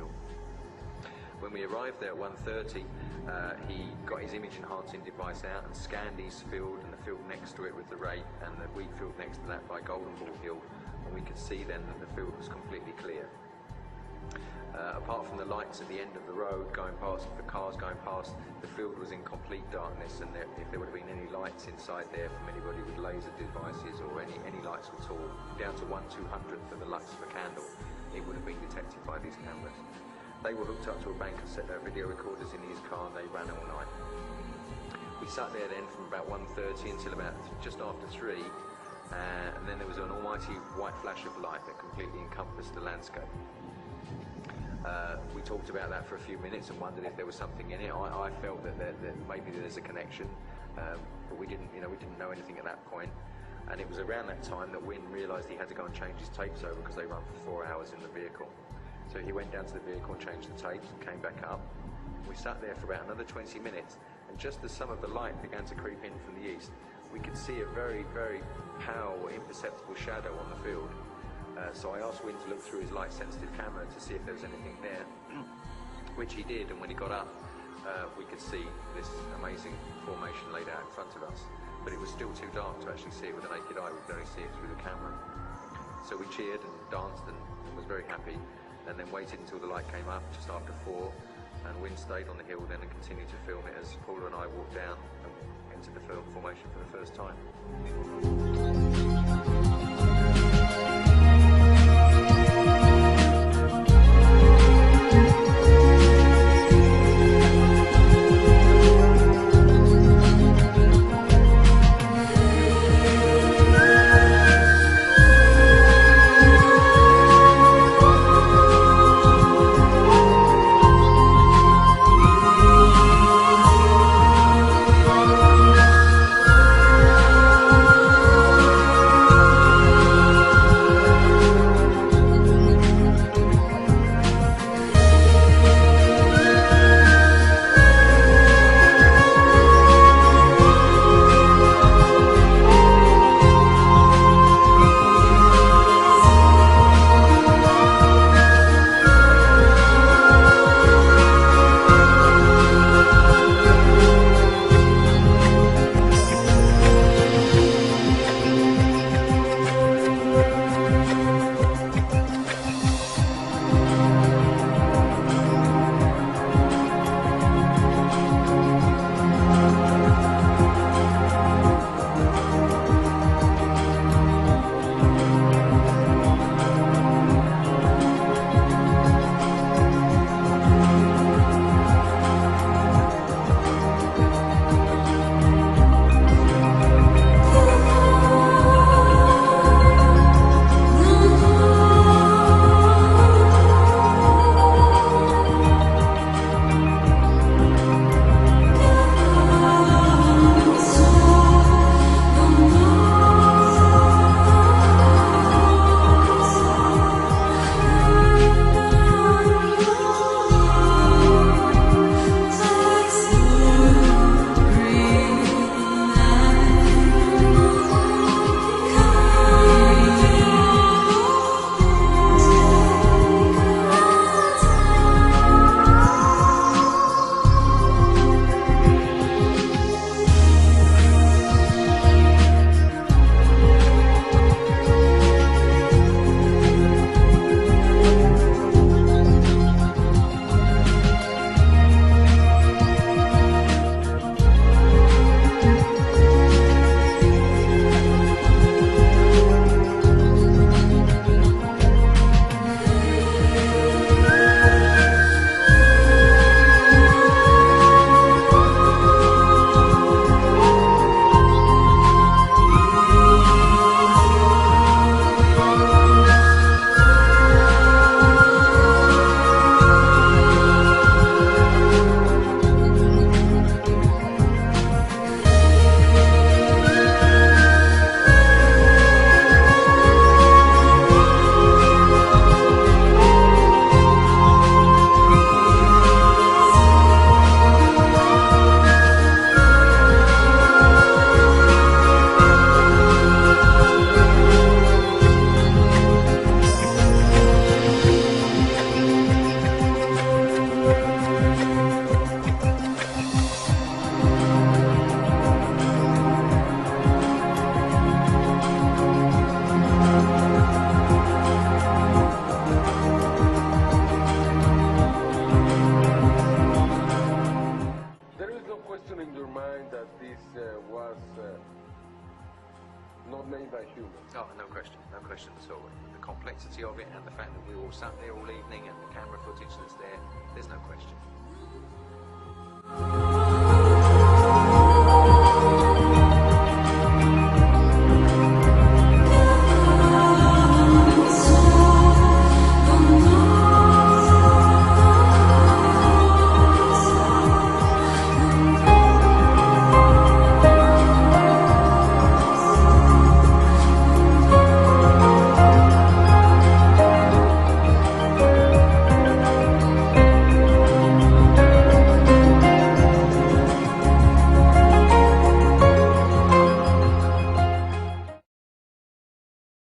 Hill. When we arrived there at 1:30, he got his image enhancing device out and scanned East Field and the field next to it with the rate and the wheat field next to that by Golden Ball Hill, and we could see then that the field was completely clear. Apart from the lights at the end of the road going past, the cars going past, the field was in complete darkness, and if there would have been any lights inside there from anybody with laser devices or any lights at all, down to 1/200th of the lux of a candle, it would have been detected by these cameras. They were hooked up to a bank of video recorders in his car, and they ran all night. We sat there then from about 1:30 until about just after 3, and then there was an almighty white flash of light that completely encompassed the landscape. We talked about that for a few minutes and wondered if there was something in it. I felt that maybe there's a connection, but we didn't know anything at that point. And it was around that time that Wynne realised he had to go and change his tapes over because they run for 4 hours in the vehicle. So he went down to the vehicle and changed the tapes and came back up. We sat there for about another 20 minutes, and just as some of the light began to creep in from the east, we could see a very, very pale, imperceptible shadow on the field. So I asked Wynne to look through his light-sensitive camera to see if there was anything there, which he did, and when he got up, we could see this amazing formation laid out in front of us. But it was still too dark to actually see it with the naked eye. We could only see it through the camera. So we cheered and danced and was very happy, and then waited until the light came up just after 4, and Wynne stayed on the hill then and continued to film it as Paula and I walked down and entered the film formation for the first time. that this was not made by humans. Oh, no question at all. The complexity of it and the fact that we all sat there all evening and the camera footage that's there, there's no question.